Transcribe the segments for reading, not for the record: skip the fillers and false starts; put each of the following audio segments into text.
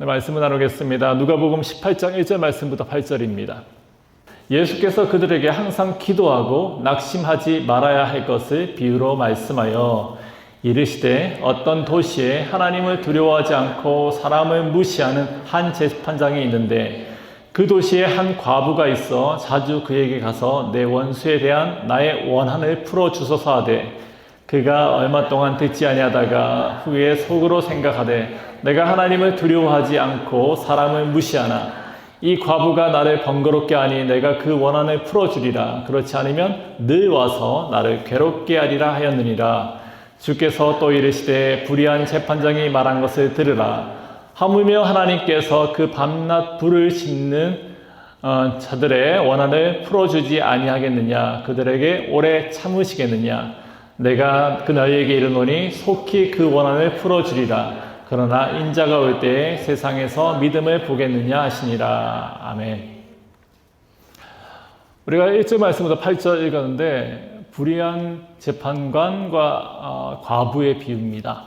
네, 말씀을 나누겠습니다. 누가복음 18장 1절 말씀부터 8절입니다. 예수께서 그들에게 항상 기도하고 낙심하지 말아야 할 것을 비유로 말씀하여 이르시되 어떤 도시에 하나님을 두려워하지 않고 사람을 무시하는 한 재판장이 있는데 그 도시에 한 과부가 있어 자주 그에게 가서 내 원수에 대한 나의 원한을 풀어주소서 하되 그가 얼마 동안 듣지 아니하다가 후에 속으로 생각하되 내가 하나님을 두려워하지 않고 사람을 무시하나 이 과부가 나를 번거롭게 하니 내가 그 원한을 풀어주리라. 그렇지 않으면 늘 와서 나를 괴롭게 하리라 하였느니라. 주께서 또 이르시되 불의한 재판장이 말한 것을 들으라. 하물며 하나님께서 그 밤낮 불을 짖는 자들의 원한을 풀어주지 아니하겠느냐. 그들에게 오래 참으시겠느냐. 내가 그 너희에게 이르노니 속히 그 원한을 풀어주리라. 그러나 인자가 올 때에 세상에서 믿음을 보겠느냐 하시니라. 아멘. 우리가 1절 말씀부터 8절 읽었는데 불의한 재판관과 과부의 비유입니다.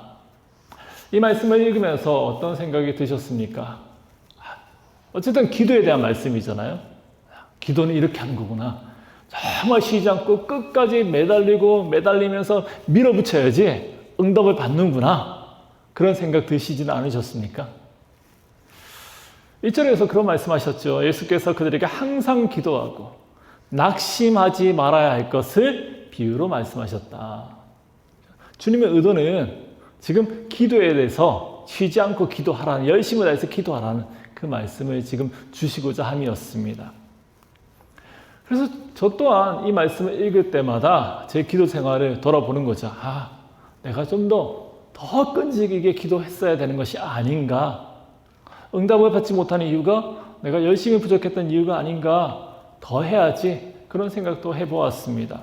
이 말씀을 읽으면서 어떤 생각이 드셨습니까? 어쨌든 기도에 대한 말씀이잖아요. 기도는 이렇게 하는 거구나. 정말 쉬지 않고 끝까지 매달리면서 밀어붙여야지 응답을 받는구나. 그런 생각 드시지는 않으셨습니까? 1절에서 그런 말씀하셨죠. 예수께서 그들에게 항상 기도하고 낙심하지 말아야 할 것을 비유로 말씀하셨다. 주님의 의도는 지금 기도에 대해서 쉬지 않고 기도하라는, 열심을 다해서 기도하라는 그 말씀을 지금 주시고자 함이었습니다. 그래서 저 또한 이 말씀을 읽을 때마다 제 기도 생활을 돌아보는 거죠. 내가 좀 더 끈질기게 기도했어야 되는 것이 아닌가. 응답을 받지 못하는 이유가 내가 열심히 부족했던 이유가 아닌가. 더 해야지. 그런 생각도 해보았습니다.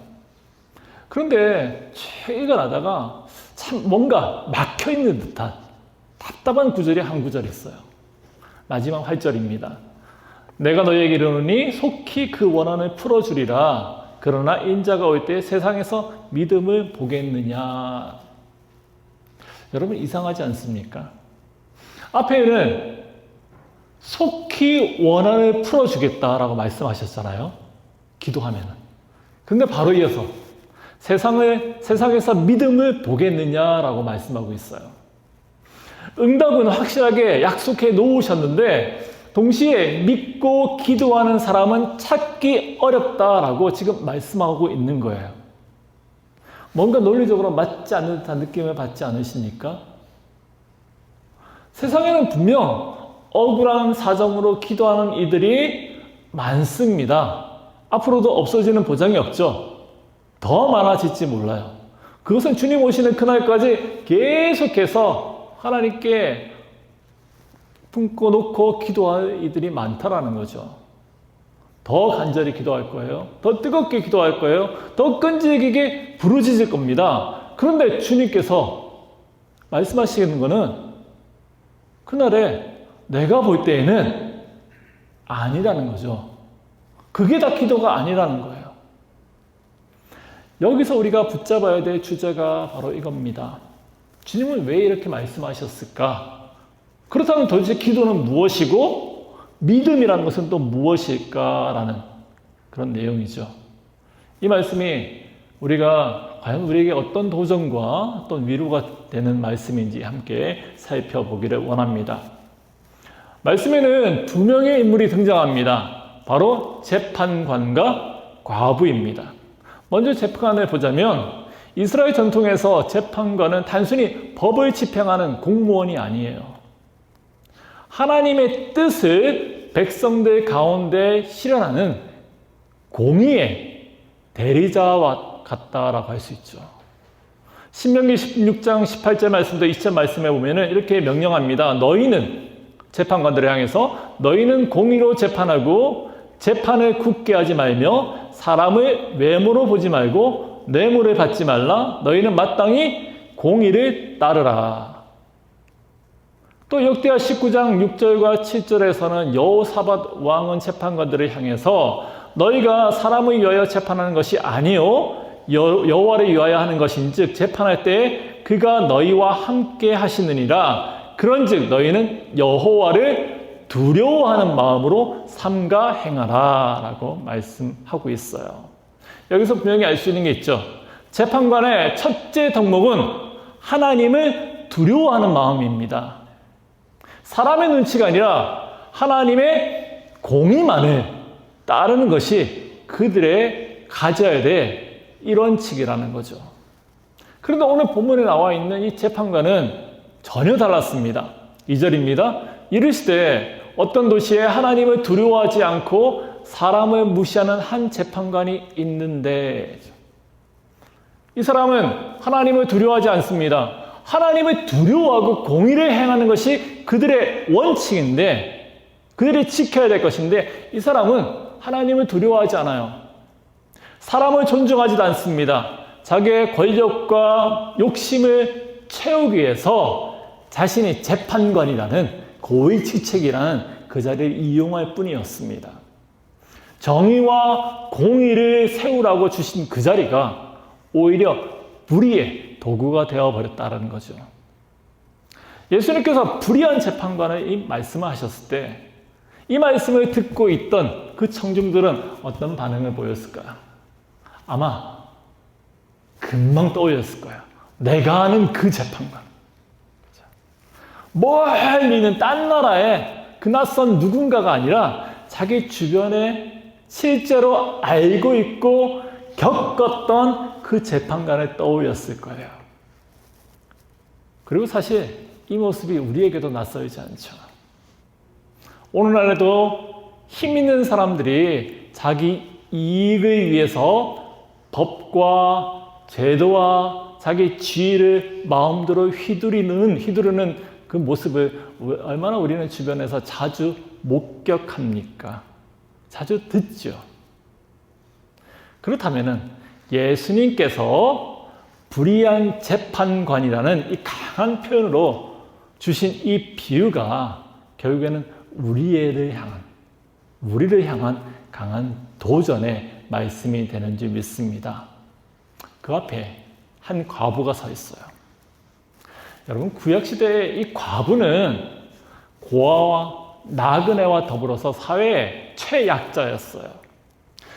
그런데 읽어나다가 참 뭔가 막혀있는 듯한 답답한 구절이 한 구절 있어요. 마지막 8절입니다. 내가 너희에게 이르노니 속히 그 원한을 풀어주리라. 그러나 인자가 올 때 세상에서 믿음을 보겠느냐. 여러분 이상하지 않습니까? 앞에는 속히 원한을 풀어주겠다라고 말씀하셨잖아요. 기도하면은. 근데 바로 이어서 세상에서 믿음을 보겠느냐라고 말씀하고 있어요. 응답은 확실하게 약속해 놓으셨는데 동시에 믿고 기도하는 사람은 찾기 어렵다라고 지금 말씀하고 있는 거예요. 뭔가 논리적으로 맞지 않는 듯한 느낌을 받지 않으십니까? 세상에는 분명 억울한 사정으로 기도하는 이들이 많습니다. 앞으로도 없어지는 보장이 없죠. 더 많아질지 몰라요. 그것은 주님 오시는 그날까지 계속해서 하나님께 품고 놓고 기도할 이들이 많다라는 거죠. 더 간절히 기도할 거예요. 더 뜨겁게 기도할 거예요. 더 끈질기게 부르짖을 겁니다. 그런데 주님께서 말씀하시는 거는 그날에 내가 볼 때에는 아니라는 거죠. 그게 다 기도가 아니라는 거예요. 여기서 우리가 붙잡아야 될 주제가 바로 이겁니다. 주님은 왜 이렇게 말씀하셨을까? 그렇다면 도대체 기도는 무엇이고 믿음이라는 것은 또 무엇일까라는 그런 내용이죠. 이 말씀이 우리가 과연 우리에게 어떤 도전과 어떤 위로가 되는 말씀인지 함께 살펴보기를 원합니다. 말씀에는 두 명의 인물이 등장합니다. 바로 재판관과 과부입니다. 먼저 재판관을 보자면 이스라엘 전통에서 재판관은 단순히 법을 집행하는 공무원이 아니에요. 하나님의 뜻을 백성들 가운데 실현하는 공의의 대리자와 같다라고 할 수 있죠. 신명기 16장 18절 말씀도 20절 말씀에 보면은 이렇게 명령합니다. 너희는 재판관들을 향해서 너희는 공의로 재판하고 재판을 굳게 하지 말며 사람을 외모로 보지 말고 뇌물을 받지 말라. 너희는 마땅히 공의를 따르라. 또 역대하 19장 6절과 7절에서는 여호사밧 왕은 재판관들을 향해서 너희가 사람을 위하여 재판하는 것이 아니요 여호와를 위하여 하는 것인즉 재판할 때 그가 너희와 함께 하시느니라. 그런즉 너희는 여호와를 두려워하는 마음으로 삼가 행하라 라고 말씀하고 있어요. 여기서 분명히 알 수 있는 게 있죠. 재판관의 첫째 덕목은 하나님을 두려워하는 마음입니다. 사람의 눈치가 아니라 하나님의 공의만을 따르는 것이 그들의 가져야 될 일원칙이라는 거죠. 그런데 오늘 본문에 나와 있는 이 재판관은 전혀 달랐습니다. 2절입니다. 이르시되 어떤 도시에 하나님을 두려워하지 않고 사람을 무시하는 한 재판관이 있는데, 이 사람은 하나님을 두려워하지 않습니다. 하나님을 두려워하고 공의를 행하는 것이 그들의 원칙인데, 그들이 지켜야 될 것인데, 이 사람은 하나님을 두려워하지 않아요. 사람을 존중하지도 않습니다. 자기의 권력과 욕심을 채우기 위해서 자신이 재판관이라는 고위직책이라는 그 자리를 이용할 뿐이었습니다. 정의와 공의를 세우라고 주신 그 자리가 오히려 불의의 도구가 되어버렸다는 거죠. 예수님께서 불의한 재판관을 이 말씀을 하셨을 때 이 말씀을 듣고 있던 그 청중들은 어떤 반응을 보였을까요? 아마 금방 떠올렸을 거예요. 내가 아는 그 재판관. 멀리 있는 딴 나라의 그 낯선 누군가가 아니라 자기 주변에 실제로 알고 있고 겪었던 그 재판관을 떠올렸을 거예요. 그리고 사실 이 모습이 우리에게도 낯설지 않죠. 오늘날에도 힘 있는 사람들이 자기 이익을 위해서 법과 제도와 자기 지위를 마음대로 휘두르는 그 모습을 얼마나 우리는 주변에서 자주 목격합니까? 자주 듣죠. 그렇다면 예수님께서 불의한 재판관이라는 이 강한 표현으로 주신 이 비유가 결국에는 우리를 향한 강한 도전의 말씀이 되는 줄 믿습니다. 그 앞에 한 과부가 서 있어요. 여러분, 구약시대의 이 과부는 고아와 나그네와 더불어서 사회의 최약자였어요.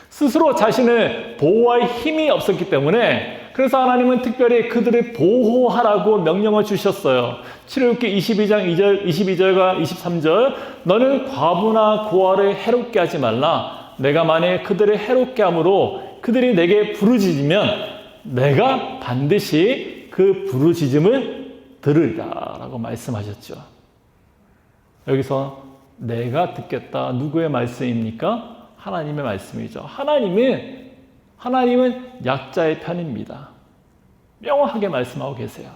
스스로 자신을 보호할 힘이 없었기 때문에 그래서 하나님은 특별히 그들을 보호하라고 명령을 주셨어요. 출애굽기 22장 22절과 23절 너는 과부나 고아를 해롭게 하지 말라. 내가 만일 그들을 해롭게 함으로 그들이 내게 부르짖으면 내가 반드시 그 부르짖음을 들으리라 라고 말씀하셨죠. 여기서 내가 듣겠다. 누구의 말씀입니까? 하나님의 말씀이죠. 하나님은 약자의 편입니다. 명확하게 말씀하고 계세요.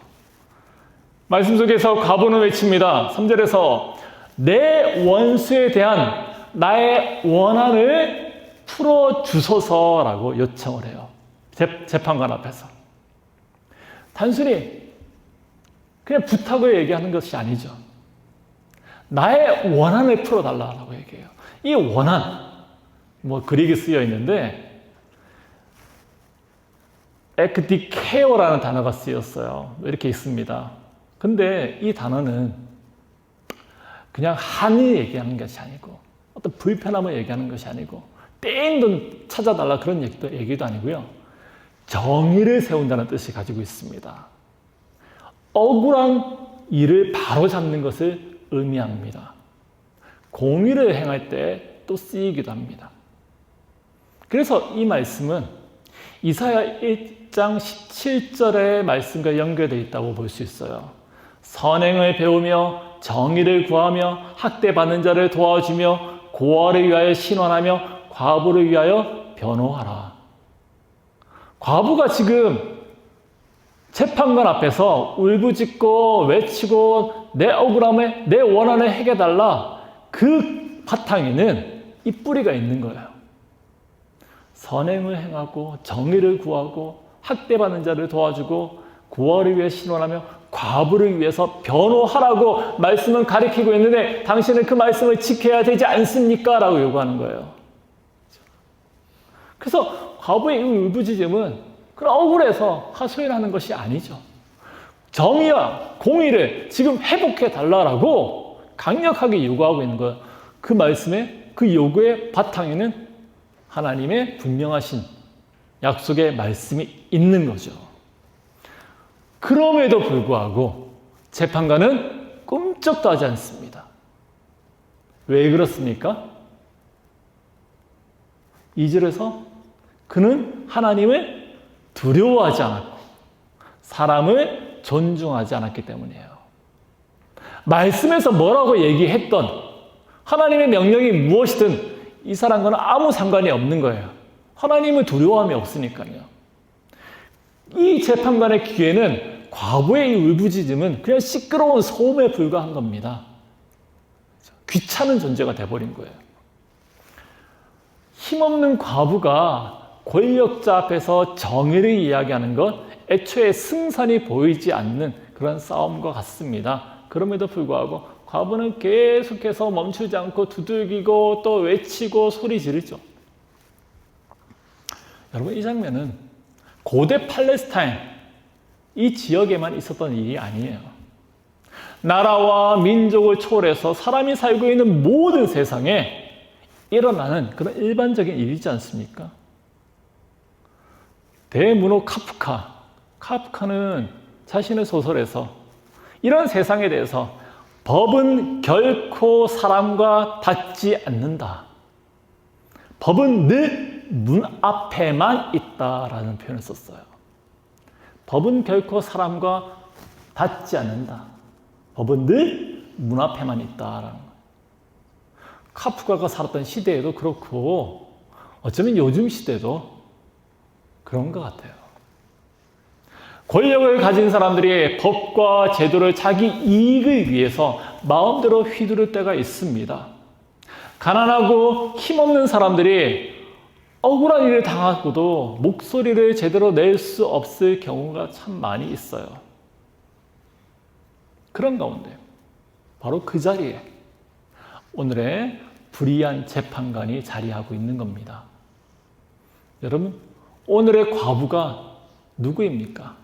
말씀 속에서 과부는 외칩니다. 3절에서 내 원수에 대한 나의 원한을 풀어주소서라고 요청을 해요. 재판관 앞에서. 단순히 그냥 부탁을 얘기하는 것이 아니죠. 나의 원한을 풀어달라고 얘기해요. 이 원한, 그릭에 쓰여 있는데 ekdikeo라는 단어가 쓰였어요. 이렇게 있습니다. 근데 이 단어는 그냥 한을 얘기하는 것이 아니고 어떤 불편함을 얘기하는 것이 아니고 땡돈 찾아달라 그런 얘기도 아니고요. 정의를 세운다는 뜻이 가지고 있습니다. 억울한 일을 바로잡는 것을 의미합니다. 공의를 행할 때 또 쓰이기도 합니다. 그래서 이 말씀은 이사야 1장 17절의 말씀과 연결되어 있다고 볼 수 있어요. 선행을 배우며 정의를 구하며 학대받는 자를 도와주며 고아를 위하여 신원하며 과부를 위하여 변호하라. 과부가 지금 재판관 앞에서 울부짖고 외치고 내 억울함에 내 원한을 해결달라. 그 바탕에는 이 뿌리가 있는 거예요. 선행을 행하고 정의를 구하고 학대받는 자를 도와주고 고아를 위해 신원하며 과부를 위해서 변호하라고 말씀은 가리키고 있는데 당신은 그 말씀을 지켜야 되지 않습니까? 라고 요구하는 거예요. 그래서 과부의 이 울부짖음은 그런 억울해서 하소연하는 것이 아니죠. 정의와 공의를 지금 회복해 달라고 강력하게 요구하고 있는 거예요. 그 말씀에, 그 요구의 바탕에는 하나님의 분명하신 약속의 말씀이 있는 거죠. 그럼에도 불구하고 재판관은 꿈쩍도 하지 않습니다. 왜 그렇습니까? 2절에서 그는 하나님을 두려워하지 않았고 사람을 존중하지 않았기 때문이에요. 말씀에서 뭐라고 얘기했던 하나님의 명령이 무엇이든 이 사람과는 아무 상관이 없는 거예요. 하나님을 두려워함이 없으니까요. 이 재판관의 귀에는 과부의 이 울부짖음은 그냥 시끄러운 소음에 불과한 겁니다. 귀찮은 존재가 돼버린 거예요. 힘없는 과부가 권력자 앞에서 정의를 이야기하는 것, 애초에 승산이 보이지 않는 그런 싸움과 같습니다. 그럼에도 불구하고 과부는 계속해서 멈추지 않고 두들기고 또 외치고 소리 지르죠. 여러분, 이 장면은 고대 팔레스타인 이 지역에만 있었던 일이 아니에요. 나라와 민족을 초월해서 사람이 살고 있는 모든 세상에 일어나는 그런 일반적인 일이지 않습니까? 대문호 카프카는 자신의 소설에서 이런 세상에 대해서 법은 결코 사람과 닿지 않는다. 법은 늘 문 앞에만 있다라는 표현을 썼어요. 법은 결코 사람과 닿지 않는다. 법은 늘 문 앞에만 있다라는 거예요. 카프카가 살았던 시대에도 그렇고 어쩌면 요즘 시대도 그런 것 같아요. 권력을 가진 사람들이 법과 제도를 자기 이익을 위해서 마음대로 휘두를 때가 있습니다. 가난하고 힘없는 사람들이 억울한 일을 당하고도 목소리를 제대로 낼 수 없을 경우가 참 많이 있어요. 그런 가운데 바로 그 자리에 오늘의 불의한 재판관이 자리하고 있는 겁니다. 여러분, 오늘의 과부가 누구입니까?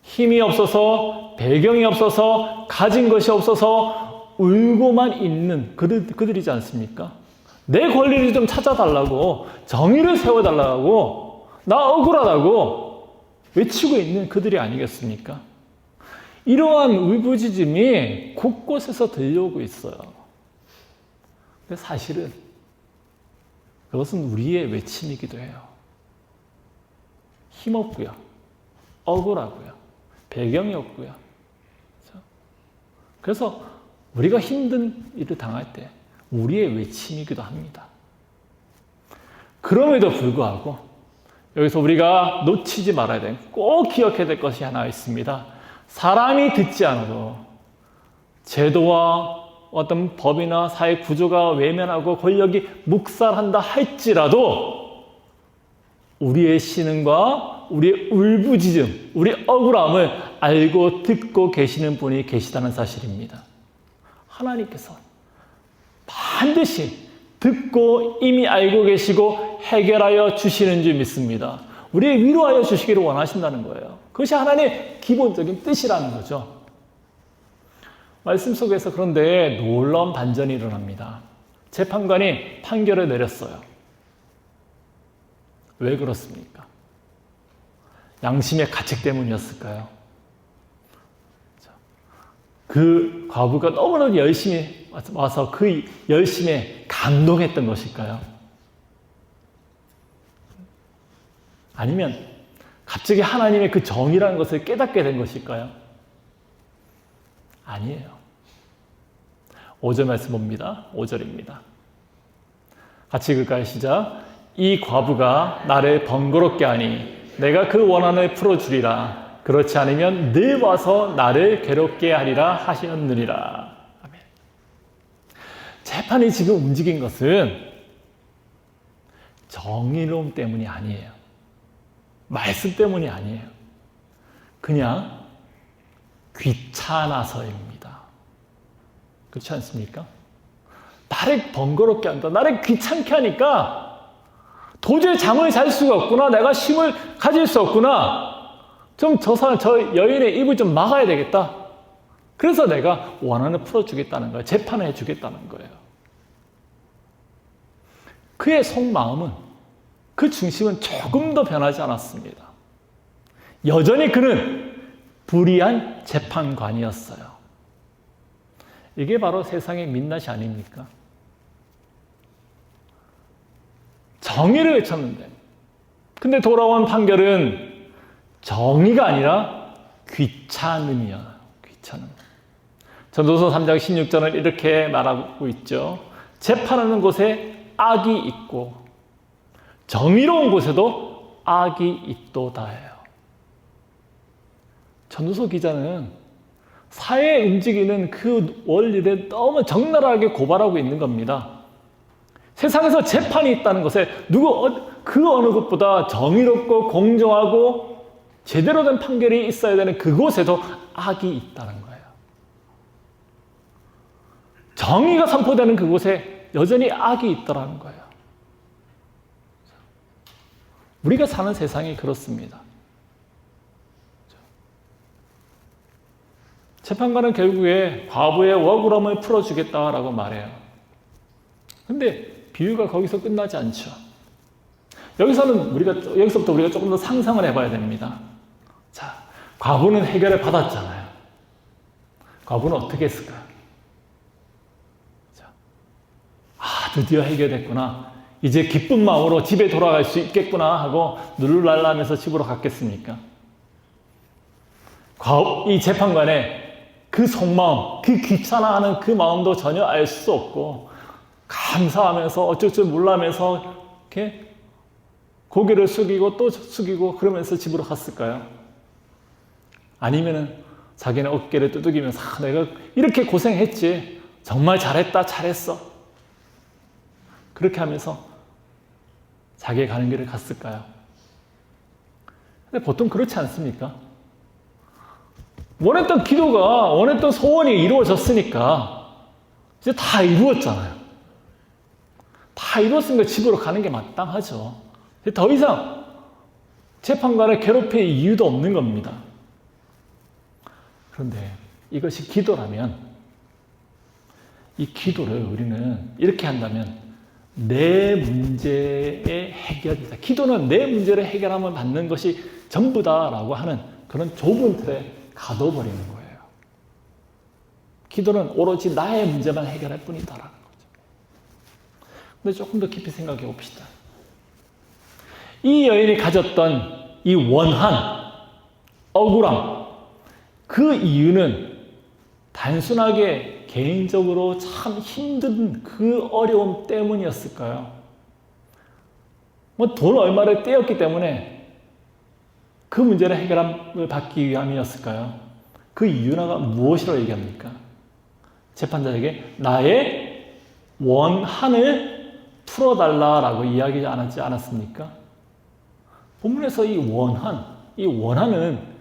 힘이 없어서, 배경이 없어서, 가진 것이 없어서 울고만 있는 그들이지 않습니까? 내 권리를 좀 찾아달라고, 정의를 세워달라고, 나 억울하다고 외치고 있는 그들이 아니겠습니까? 이러한 울부짖음이 곳곳에서 들려오고 있어요. 근데 사실은 그것은 우리의 외침이기도 해요. 힘없고요, 억울하고요, 배경이 없고요. 그래서 우리가 힘든 일을 당할 때 우리의 외침이기도 합니다. 그럼에도 불구하고 여기서 우리가 놓치지 말아야 될, 꼭 기억해야 될 것이 하나 있습니다. 사람이 듣지 않아도 제도와 어떤 법이나 사회 구조가 외면하고 권력이 묵살한다 할지라도 우리의 신음과 우리의 울부짖음, 우리의 억울함을 알고 듣고 계시는 분이 계시다는 사실입니다. 하나님께서 반드시 듣고 이미 알고 계시고 해결하여 주시는 줄 믿습니다. 우리의 위로하여 주시기를 원하신다는 거예요. 그것이 하나님의 기본적인 뜻이라는 거죠. 말씀 속에서 그런데 놀라운 반전이 일어납니다. 재판관이 판결을 내렸어요. 왜 그렇습니까? 양심의 가책 때문이었을까요? 그 과부가 너무나도 열심히 와서 그 열심에 감동했던 것일까요? 아니면 갑자기 하나님의 그 정의라는 것을 깨닫게 된 것일까요? 아니에요. 5절 말씀 봅니다. 5절입니다. 같이 읽을까요? 시작. 이 과부가 나를 번거롭게 하니 내가 그 원한을 풀어주리라. 그렇지 않으면 늘 와서 나를 괴롭게 하리라 하셨느니라. 아멘. 재판이 지금 움직인 것은 정의로움 때문이 아니에요. 말씀 때문이 아니에요. 그냥 귀찮아서입니다. 그렇지 않습니까? 나를 번거롭게 한다. 나를 귀찮게 하니까 도저히 잠을 잘 수가 없구나. 내가 쉼을 가질 수 없구나. 저 여인의 입을 좀 막아야 되겠다. 그래서 내가 원한을 풀어주겠다는 거예요. 재판을 해주겠다는 거예요. 그의 속마음은, 그 중심은 조금 도 변하지 않았습니다. 여전히 그는 불의한 재판관이었어요. 이게 바로 세상의 민낯이 아닙니까? 정의를 외쳤는데, 근데 돌아온 판결은 정의가 아니라 귀찮음이야. 귀찮음. 전도서 3장 16절은 이렇게 말하고 있죠. 재판하는 곳에 악이 있고 정의로운 곳에도 악이 있도다예요. 전도서 기자는 사회에 움직이는 그 원리를 너무 적나라하게 고발하고 있는 겁니다. 세상에서 재판이 있다는 것에 그 어느 것보다 정의롭고 공정하고 제대로 된 판결이 있어야 되는 그곳에도 악이 있다는 거예요. 정의가 선포되는 그곳에 여전히 악이 있더라는 거예요. 우리가 사는 세상이 그렇습니다. 재판관은 결국에 과부의 억울함을 풀어주겠다라고 말해요. 근데 비유가 거기서 끝나지 않죠. 여기서부터 우리가 조금 더 상상을 해봐야 됩니다. 자, 과부는 해결을 받았잖아요. 과부는 어떻게 했을까요? 자, 드디어 해결됐구나. 이제 기쁜 마음으로 집에 돌아갈 수 있겠구나 하고 룰루랄라하면서 집으로 갔겠습니까? 이 재판관의 그 속마음, 그 귀찮아하는 그 마음도 전혀 알 수 없고 감사하면서 어쩔 줄 몰라면서 이렇게 고개를 숙이고 또 숙이고 그러면서 집으로 갔을까요? 아니면은 자기는 어깨를 두들기면서 내가 이렇게 고생했지. 정말 잘했다, 잘했어. 그렇게 하면서 자기의 가는 길을 갔을까요? 근데 보통 그렇지 않습니까? 원했던 기도가, 원했던 소원이 이루어졌으니까 이제 다 이루었잖아요. 다 이루었으니까 집으로 가는 게 마땅하죠. 더 이상 재판관을 괴롭힐 이유도 없는 겁니다. 그런데 이것이 기도라면, 이 기도를 우리는 이렇게 한다면 내 문제의 해결이다. 기도는 내 문제를 해결하면 받는 것이 전부다라고 하는 그런 좁은 틀에 가둬버리는 거예요. 기도는 오로지 나의 문제만 해결할 뿐이다라는 거죠. 근데 조금 더 깊이 생각해 봅시다. 이 여인이 가졌던 이 원한, 억울함, 그 이유는 단순하게 개인적으로 참 힘든 그 어려움 때문이었을까요? 돈 얼마를 떼었기 때문에 그 문제를 해결함을 받기 위함이었을까요? 그 이유는 무엇이라고 얘기합니까? 재판자에게 나의 원한을 풀어달라라고 이야기하지 않았습니까? 본문에서 이 원한은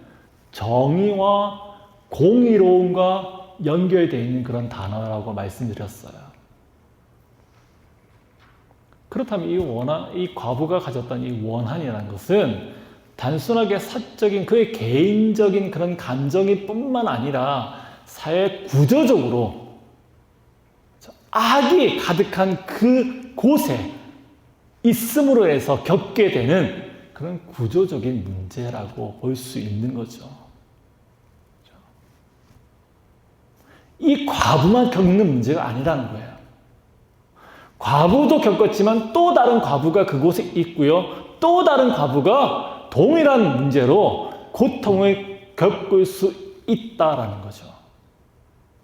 정의와 공의로움과 연결되어 있는 그런 단어라고 말씀드렸어요. 그렇다면 이 과부가 가졌던 이 원한이라는 것은 단순하게 사적인 그의 개인적인 그런 감정일 뿐만 아니라 사회 구조적으로 악이 가득한 그 곳에 있음으로 해서 겪게 되는 그런 구조적인 문제라고 볼 수 있는 거죠. 이 과부만 겪는 문제가 아니라는 거예요. 과부도 겪었지만 또 다른 과부가 그곳에 있고요. 또 다른 과부가 동일한 문제로 고통을 겪을 수 있다라는 거죠.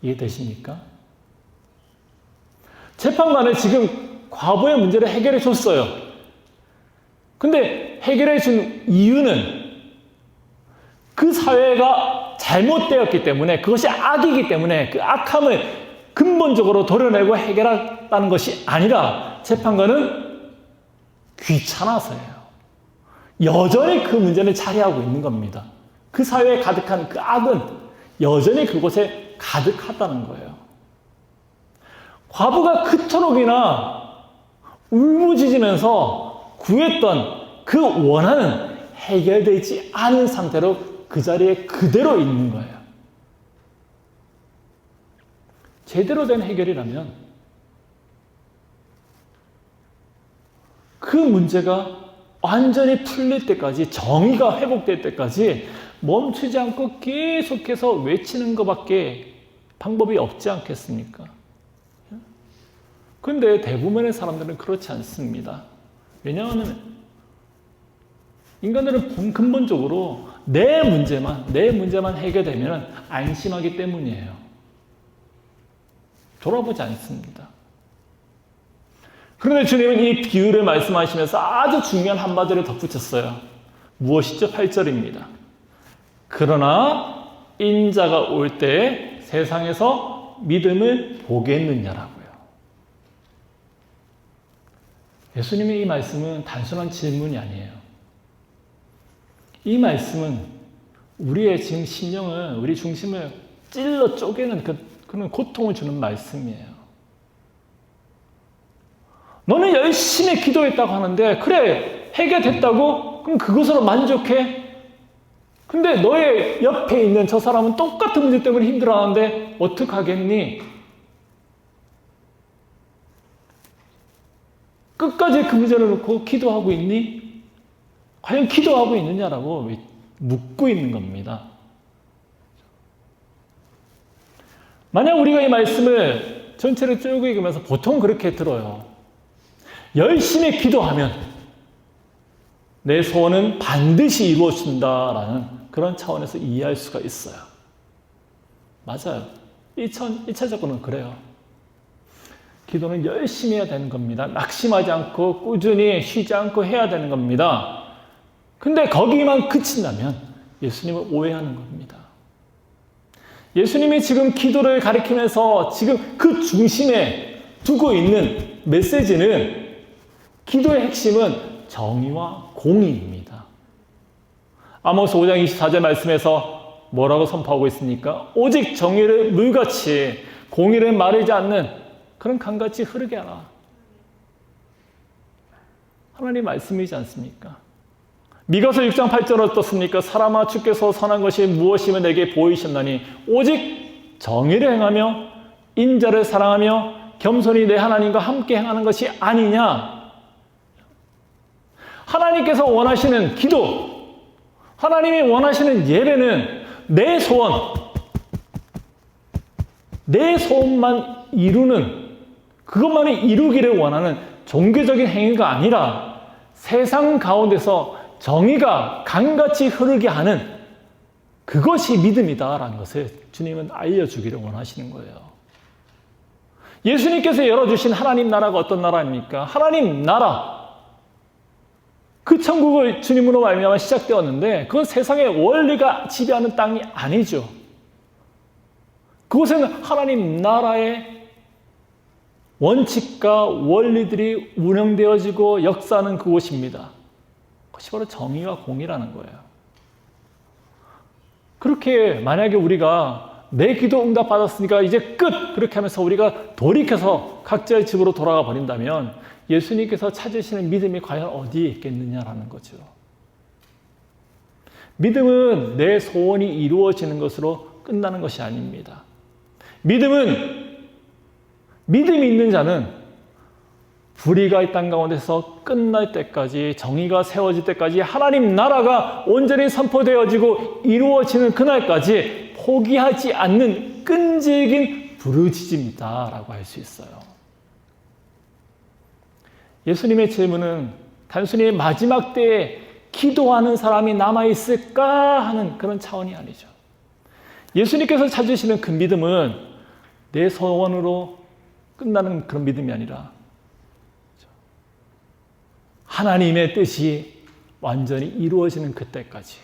이해되십니까? 재판관은 지금 과부의 문제를 해결해 줬어요. 근데 해결해 준 이유는 그 사회가 잘못되었기 때문에, 그것이 악이기 때문에 그 악함을 근본적으로 도려내고 해결하다는 것이 아니라 재판관은 귀찮아서예요. 여전히 그 문제는 자리하고 있는 겁니다. 그 사회에 가득한 그 악은 여전히 그곳에 가득하다는 거예요. 과부가 그토록이나 울부짖으면서 구했던 그 원한은 해결되지 않은 상태로 그 그 자리에 그대로 있는 거예요. 제대로 된 해결이라면 그 문제가 완전히 풀릴 때까지, 정의가 회복될 때까지 멈추지 않고 계속해서 외치는 것밖에 방법이 없지 않겠습니까? 그런데 대부분의 사람들은 그렇지 않습니다. 왜냐하면 인간들은 근본적으로 내 문제만 해결되면 안심하기 때문이에요. 돌아보지 않습니다. 그런데 주님은 이 비유를 말씀하시면서 아주 중요한 한마디를 덧붙였어요. 무엇이죠? 8절입니다. 그러나 인자가 올 때 세상에서 믿음을 보겠느냐라고요. 예수님의 이 말씀은 단순한 질문이 아니에요. 이 말씀은 우리의 지금 심령을, 우리 중심을 찔러 쪼개는 그런 고통을 주는 말씀이에요. 너는 열심히 기도했다고 하는데, 그래, 해결됐다고? 그럼 그것으로 만족해? 근데 너의 옆에 있는 저 사람은 똑같은 문제 때문에 힘들어하는데 어떡하겠니? 끝까지 그 문제를 놓고 기도하고 있니? 과연 기도하고 있느냐라고 묻고 있는 겁니다. 만약 우리가 이 말씀을 전체를 쭉 읽으면서 보통 그렇게 들어요. 열심히 기도하면 내 소원은 반드시 이루어진다라는 그런 차원에서 이해할 수가 있어요. 맞아요. 1차 조건은 그래요. 기도는 열심히 해야 되는 겁니다. 낙심하지 않고 꾸준히 쉬지 않고 해야 되는 겁니다. 근데 거기만 그친다면 예수님을 오해하는 겁니다. 예수님이 지금 기도를 가리키면서 지금 그 중심에 두고 있는 메시지는, 기도의 핵심은 정의와 공의입니다. 아모스 5장 24절 말씀에서 뭐라고 선포하고 있습니까? 오직 정의를 물같이, 공의를 마르지 않는 그런 강같이 흐르게 하라. 하나님 말씀이지 않습니까? 미가서 6장 8절은 어떻습니까? 사람아, 주께서 선한 것이 무엇이며 내게 보이셨나니 오직 정의를 행하며 인자를 사랑하며 겸손히 내 하나님과 함께 행하는 것이 아니냐. 하나님께서 원하시는 기도, 하나님이 원하시는 예배는 내 소원만 이루는, 그것만을 이루기를 원하는 종교적인 행위가 아니라 세상 가운데서 정의가 강같이 흐르게 하는 그것이 믿음이다라는 것을 주님은 알려주기를 원하시는 거예요. 예수님께서 열어주신 하나님 나라가 어떤 나라입니까? 하나님 나라. 그 천국을 주님으로 말미암아 시작되었는데 그건 세상의 원리가 지배하는 땅이 아니죠. 그곳에는 하나님 나라의 원칙과 원리들이 운영되어지고 역사하는 그곳입니다. 그것이 바로 정의와 공의라는 거예요. 그렇게 만약에 우리가 내 기도 응답 받았으니까 이제 끝! 그렇게 하면서 우리가 돌이켜서 각자의 집으로 돌아가 버린다면 예수님께서 찾으시는 믿음이 과연 어디에 있겠느냐라는 거죠. 믿음은 내 소원이 이루어지는 것으로 끝나는 것이 아닙니다. 믿음이 있는 자는 불의가 이 땅 가운데서 끝날 때까지, 정의가 세워질 때까지, 하나님 나라가 온전히 선포되어지고 이루어지는 그날까지 포기하지 않는 끈질긴 부르짖음이다라고 할 수 있어요. 예수님의 질문은 단순히 마지막 때에 기도하는 사람이 남아있을까 하는 그런 차원이 아니죠. 예수님께서 찾으시는 그 믿음은 내 소원으로 끝나는 그런 믿음이 아니라 하나님의 뜻이 완전히 이루어지는 그때까지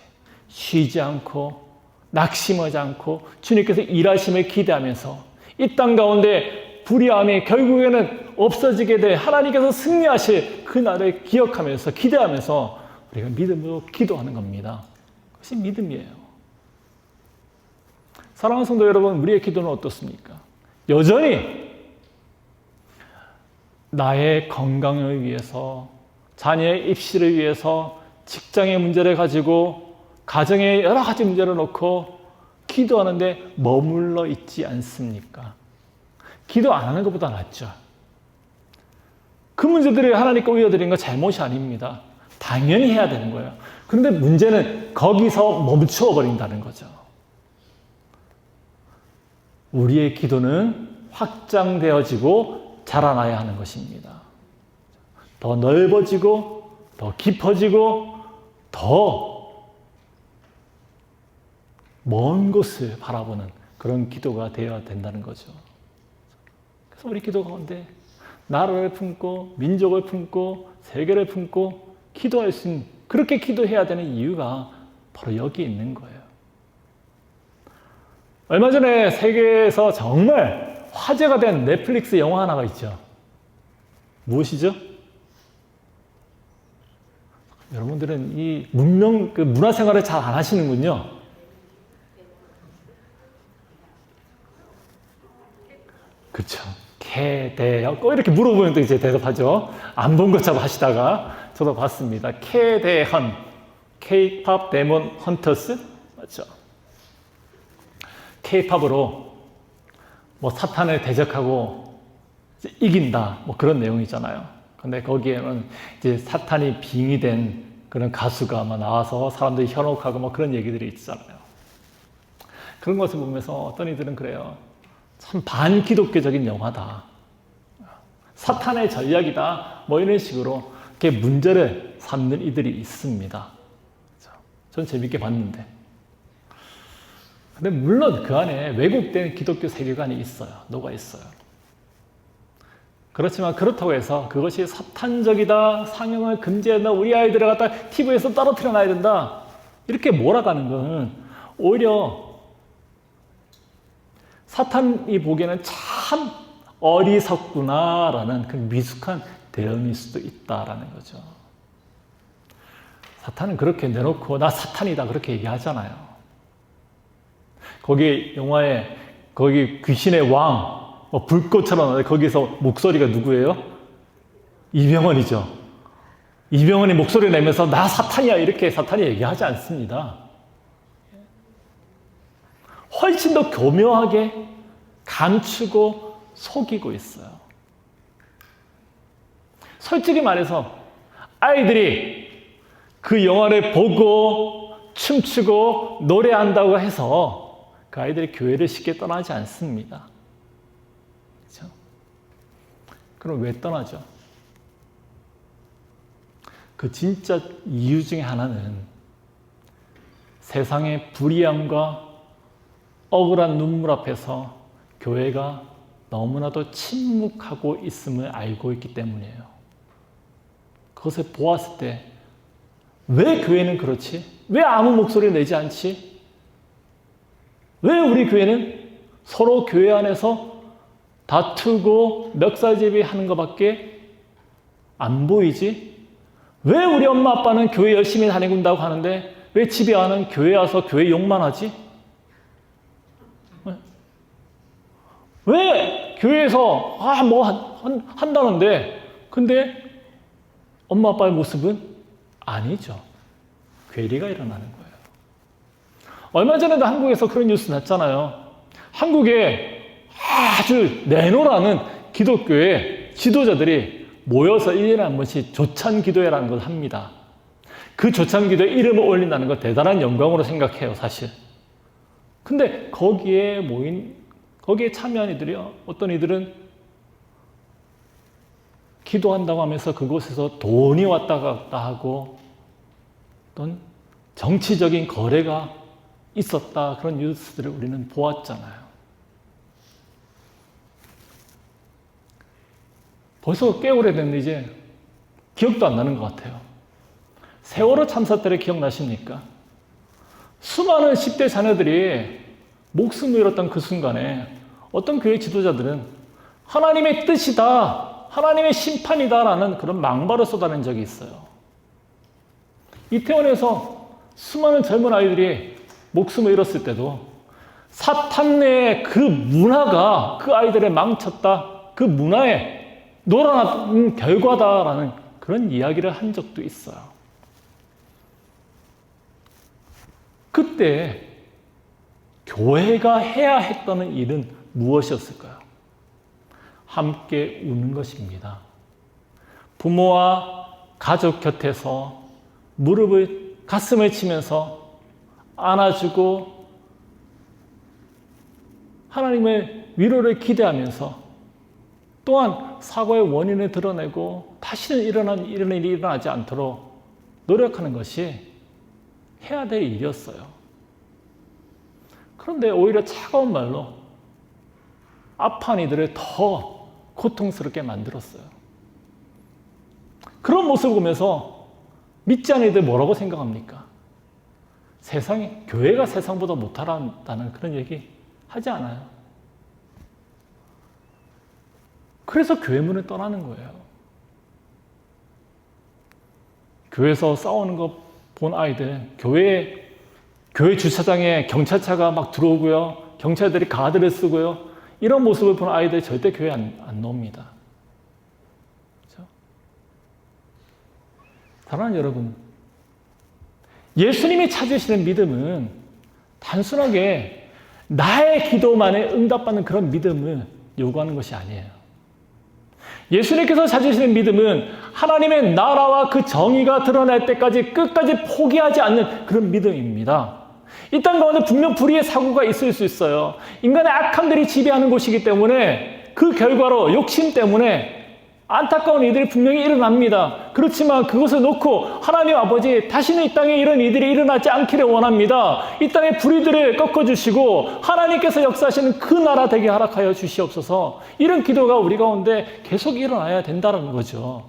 쉬지 않고 낙심하지 않고 주님께서 일하심을 기대하면서 이 땅 가운데 불의함이 결국에는 없어지게 돼 하나님께서 승리하실 그날을 기억하면서 기대하면서 우리가 믿음으로 기도하는 겁니다. 그것이 믿음이에요. 사랑하는 성도 여러분, 우리의 기도는 어떻습니까? 여전히 나의 건강을 위해서, 자녀의 입시를 위해서, 직장의 문제를 가지고 가정에 여러 가지 문제를 놓고 기도하는데 머물러 있지 않습니까? 기도 안 하는 것보다 낫죠. 그 문제들이 하나님께 올려드리는 건 잘못이 아닙니다. 당연히 해야 되는 거예요. 그런데 문제는 거기서 멈추어 버린다는 거죠. 우리의 기도는 확장되어지고 자라나야 하는 것입니다. 더 넓어지고 더 깊어지고 더 먼 곳을 바라보는 그런 기도가 되어야 된다는 거죠. 그래서 우리 기도 가운데 나라를 품고 민족을 품고 세계를 품고 기도할 수 있는, 그렇게 기도해야 되는 이유가 바로 여기 있는 거예요. 얼마 전에 세계에서 정말 화제가 된 넷플릭스 영화 하나가 있죠. 무엇이죠? 여러분들은 이 문화생활을 잘 안 하시는군요. 그렇죠. 캐대역. 꼭 이렇게 물어보면 또 이제 대답하죠. 안 본 것처럼 하시다가 저도 봤습니다. 캐대헌. K-pop 데몬 헌터스. 맞죠. K-pop으로 뭐 사탄을 대적하고 이긴다. 뭐 그런 내용이잖아요. 근데 거기에는 이제 사탄이 빙의된 그런 가수가 아마 나와서 사람들이 현혹하고 뭐 그런 얘기들이 있잖아요. 그런 것을 보면서 어떤 이들은 그래요. 참 반기독교적인 영화다. 사탄의 전략이다. 뭐 이런 식으로 이렇게 문제를 삼는 이들이 있습니다. 전 재밌게 봤는데. 근데 물론 그 안에 왜곡된 기독교 세계관이 있어요. 녹아 있어요. 그렇지만 그렇다고 해서 그것이 사탄적이다. 상영을 금지한다. 우리 아이들을 갖다 TV에서 떨어뜨려 놔야 된다. 이렇게 몰아가는 건 오히려 사탄이 보기에는 참 어리석구나라는 그 미숙한 대응일 수도 있다라는 거죠. 사탄은 그렇게 내놓고 나 사탄이다 그렇게 얘기하잖아요. 거기 영화에 거기 귀신의 왕 불꽃처럼 거기서 목소리가 누구예요? 이병헌이죠. 이병헌이 목소리 내면서 나 사탄이야 이렇게 사탄이 얘기하지 않습니다. 훨씬 더 교묘하게 감추고 속이고 있어요. 솔직히 말해서 아이들이 그 영화를 보고 춤추고 노래한다고 해서 그 아이들이 교회를 쉽게 떠나지 않습니다. 그렇죠? 그럼 왜 떠나죠? 그 진짜 이유 중에 하나는 세상의 불의함과 억울한 눈물 앞에서 교회가 너무나도 침묵하고 있음을 알고 있기 때문이에요. 그것을 보았을 때 왜 교회는 그렇지? 왜 아무 목소리를 내지 않지? 왜 우리 교회는 서로 교회 안에서 다투고 멱살잡이 하는 것밖에 안 보이지? 왜 우리 엄마 아빠는 교회 열심히 다니고 하는데 왜 집에 와는 교회 와서 교회 욕만 하지? 왜 교회에서 뭐 한다는데 근데 엄마 아빠의 모습은 아니죠. 괴리가 일어나는 거예요. 얼마 전에도 한국에서 그런 뉴스 났잖아요. 한국에 아주 내노라는 기독교의 지도자들이 모여서 1년에 한 번씩 조찬 기도회라는 걸 합니다. 그 조찬 기도에 이름을 올린다는 건 대단한 영광으로 생각해요, 사실. 근데 거기에 참여한 이들이요. 어떤 이들은 기도한다고 하면서 그곳에서 돈이 왔다 갔다 하고 어떤 정치적인 거래가 있었다. 그런 뉴스들을 우리는 보았잖아요. 벌써 꽤 오래됐는데 이제 기억도 안 나는 것 같아요. 세월호 참사 때를 기억나십니까? 수많은 10대 자녀들이 목숨을 잃었던 그 순간에 어떤 교회 지도자들은 하나님의 뜻이다. 하나님의 심판이다라는 그런 망발을 쏟아낸 적이 있어요. 이태원에서 수많은 젊은 아이들이 목숨을 잃었을 때도 사탄의 그 문화가 그 아이들을 망쳤다. 그 문화에 놀아난 결과다라는 그런 이야기를 한 적도 있어요. 그때 교회가 해야 했던 일은 무엇이었을까요? 함께 우는 것입니다. 부모와 가족 곁에서 가슴을 치면서 안아주고 하나님의 위로를 기대하면서 또한 사고의 원인을 드러내고 다시는 이런 일이 일어나지 않도록 노력하는 것이 해야 될 일이었어요. 그런데 오히려 차가운 말로 아파한 이들을 더 고통스럽게 만들었어요. 그런 모습을 보면서 믿지 않는 이들 뭐라고 생각합니까? 교회가 세상보다 못하다는 그런 얘기 하지 않아요. 그래서 교회 문을 떠나는 거예요. 교회에서 싸우는 거 본 아이들, 교회 주차장에 경찰차가 막 들어오고요. 경찰들이 가드를 쓰고요. 이런 모습을 본 아이들 절대 교회 안 나옵니다. 그렇죠? 사랑하는 여러분, 예수님이 찾으시는 믿음은 단순하게 나의 기도만에 응답받는 그런 믿음을 요구하는 것이 아니에요. 예수님께서 찾으시는 믿음은 하나님의 나라와 그 정의가 드러날 때까지 끝까지 포기하지 않는 그런 믿음입니다. 이 땅 가운데 분명 불의의 사고가 있을 수 있어요. 인간의 악함들이 지배하는 곳이기 때문에 그 결과로 욕심 때문에 안타까운 일들이 분명히 일어납니다. 그렇지만 그것을 놓고 하나님 아버지 다시는 이 땅에 이런 일들이 일어나지 않기를 원합니다. 이 땅의 불의들을 꺾어주시고 하나님께서 역사하시는 그 나라 되게 허락하여 주시옵소서. 이런 기도가 우리 가운데 계속 일어나야 된다는 거죠.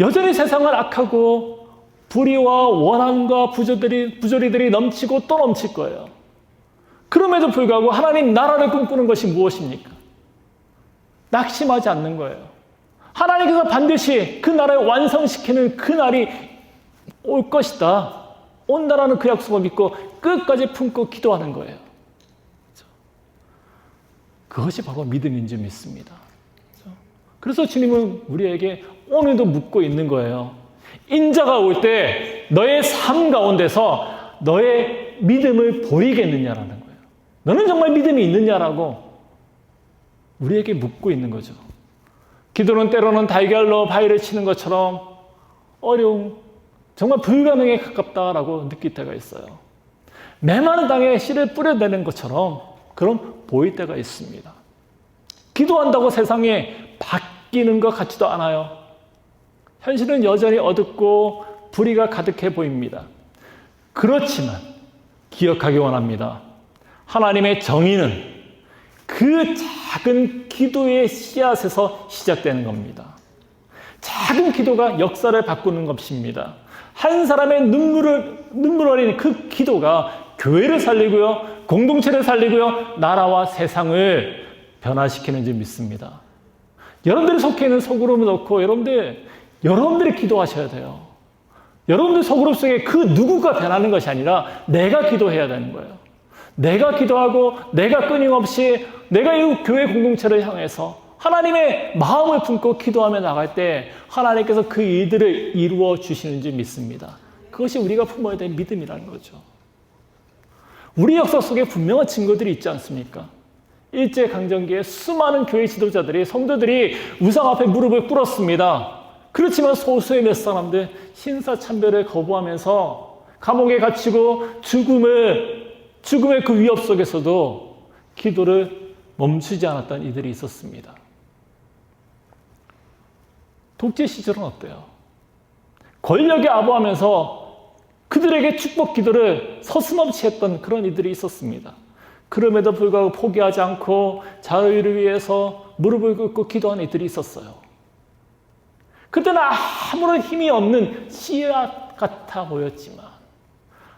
여전히 세상은 악하고 불의와 원한과 부조리들이 넘치고 또 넘칠 거예요. 그럼에도 불구하고 하나님 나라를 꿈꾸는 것이 무엇입니까? 낙심하지 않는 거예요. 하나님께서 반드시 그 나라를 완성시키는 그 날이 올 것이다. 온다라는 그 약속을 믿고 끝까지 품고 기도하는 거예요. 그것이 바로 믿음인 줄 믿습니다. 그래서 주님은 우리에게 오늘도 묻고 있는 거예요. 인자가 올 때 너의 삶 가운데서 너의 믿음을 보이겠느냐라는 거예요. 너는 정말 믿음이 있느냐라고 우리에게 묻고 있는 거죠. 기도는 때로는 달걀로 바위를 치는 것처럼 어려운, 정말 불가능에 가깝다라고 느낄 때가 있어요. 메마른 땅에 씨를 뿌려대는 것처럼 그럼 보일 때가 있습니다. 기도한다고 세상에 바뀌는 것 같지도 않아요. 현실은 여전히 어둡고 불의가 가득해 보입니다. 그렇지만 기억하기 원합니다. 하나님의 정의는 그 작은 기도의 씨앗에서 시작되는 겁니다. 작은 기도가 역사를 바꾸는 것입니다. 한 사람의 눈물 어린 그 기도가 교회를 살리고요, 공동체를 살리고요, 나라와 세상을 변화시키는 줄 믿습니다. 여러분들이 속해 있는 소그룹을 넣고 여러분들이 기도하셔야 돼요. 여러분들 소그룹 속에 그 누구가 변하는 것이 아니라 내가 기도해야 되는 거예요. 내가 기도하고 내가 끊임없이 내가 이 교회 공동체를 향해서 하나님의 마음을 품고 기도하며 나갈 때 하나님께서 그 일들을 이루어 주시는 줄 믿습니다. 그것이 우리가 품어야 될 믿음이라는 거죠. 우리 역사 속에 분명한 증거들이 있지 않습니까? 일제강점기에 수많은 교회 지도자들이, 성도들이 우상 앞에 무릎을 꿇었습니다. 그렇지만 소수의 몇 사람들 신사참배를 거부하면서 감옥에 갇히고 죽음의 그 위협 속에서도 기도를 멈추지 않았던 이들이 있었습니다. 독재 시절은 어때요? 권력에 아부하면서 그들에게 축복 기도를 서슴없이 했던 그런 이들이 있었습니다. 그럼에도 불구하고 포기하지 않고 자유를 위해서 무릎을 꿇고 기도하는 이들이 있었어요. 그때는 아무런 힘이 없는 씨앗 같아 보였지만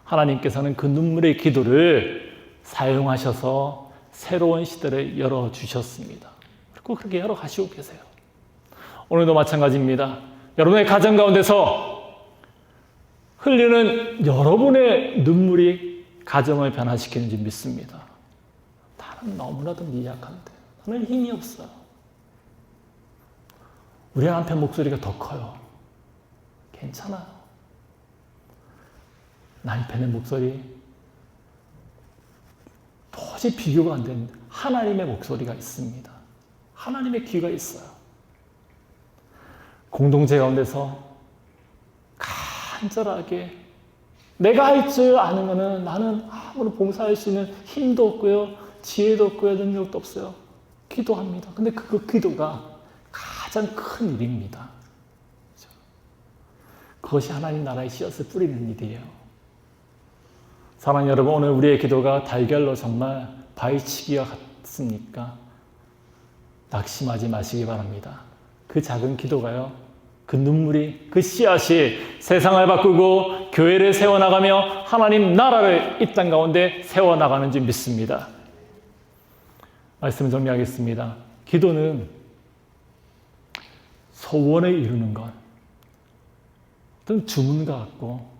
하나님께서는 그 눈물의 기도를 사용하셔서 새로운 시대를 열어주셨습니다. 그리고 그렇게 열어가시고 계세요. 오늘도 마찬가지입니다. 여러분의 가정 가운데서 흘리는 여러분의 눈물이 가정을 변화시키는지 믿습니다. 나는 너무나도 미약한데, 나는 힘이 없어요. 우리 남편 목소리가 더 커요. 괜찮아요. 남편의 목소리, 도저히 비교가 안 되는 하나님의 목소리가 있습니다. 하나님의 귀가 있어요. 공동체 가운데서 간절하게 내가 할 줄 아는 나는 아무런 봉사할 수 있는 힘도 없고요, 지혜도 없고요, 능력도 없어요. 기도합니다. 근데 그 기도가 가장 큰 일입니다. 그것이 하나님 나라의 씨앗을 뿌리는 일이에요. 사랑하는 여러분, 오늘 우리의 기도가 달걀로 정말 바위치기와 같습니까? 낙심하지 마시기 바랍니다. 그 작은 기도가요, 그 눈물이, 그 씨앗이 세상을 바꾸고 교회를 세워나가며 하나님 나라를 이 땅 가운데 세워나가는 줄 믿습니다. 말씀을 정리하겠습니다. 기도는 소원을 이루는 것, 어떤 주문과 같고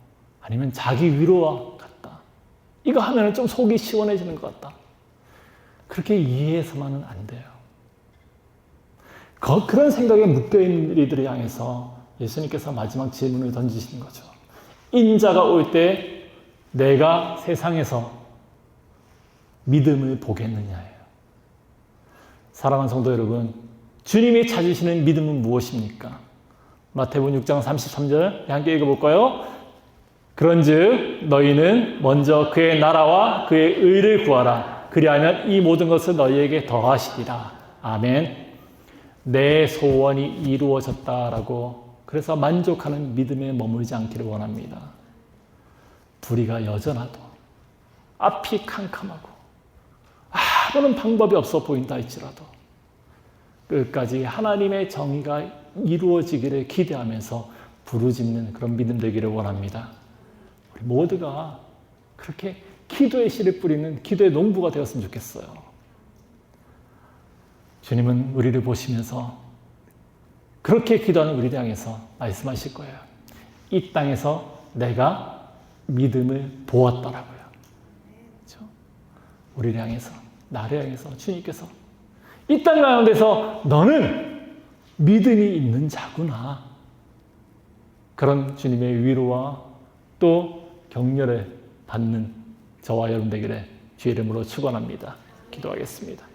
아니면 자기 위로와 같다. 이거 하면 좀 속이 시원해지는 것 같다. 그렇게 이해해서만은 안 돼요. 그런 생각에 묶여있는 이들을 향해서 예수님께서 마지막 질문을 던지시는 거죠. 인자가 올 때 내가 세상에서 믿음을 보겠느냐예요. 사랑하는 성도 여러분, 주님이 찾으시는 믿음은 무엇입니까? 마태복음 6장 33절 함께 읽어볼까요? 그런즉 너희는 먼저 그의 나라와 그의 의를 구하라. 그리하면 이 모든 것을 너희에게 더하시리라. 아멘. 내 소원이 이루어졌다라고, 그래서 만족하는 믿음에 머물지 않기를 원합니다. 불의가 여전하도, 앞이 캄캄하고 아무런 방법이 없어 보인다 할지라도 끝까지 하나님의 정의가 이루어지기를 기대하면서 부르짖는 그런 믿음 되기를 원합니다. 우리 모두가 그렇게 기도의 씨를 뿌리는 기도의 농부가 되었으면 좋겠어요. 주님은 우리를 보시면서 그렇게 기도하는 우리를 향해서 말씀하실 거예요. 이 땅에서 내가 믿음을 보았다라고요. 그렇죠? 우리를 향해서, 나를 향해서 주님께서 이 땅 가운데서 너는 믿음이 있는 자구나. 그런 주님의 위로와 또 격려를 받는 저와 여러분 되기를 주의 이름으로 축원합니다. 기도하겠습니다.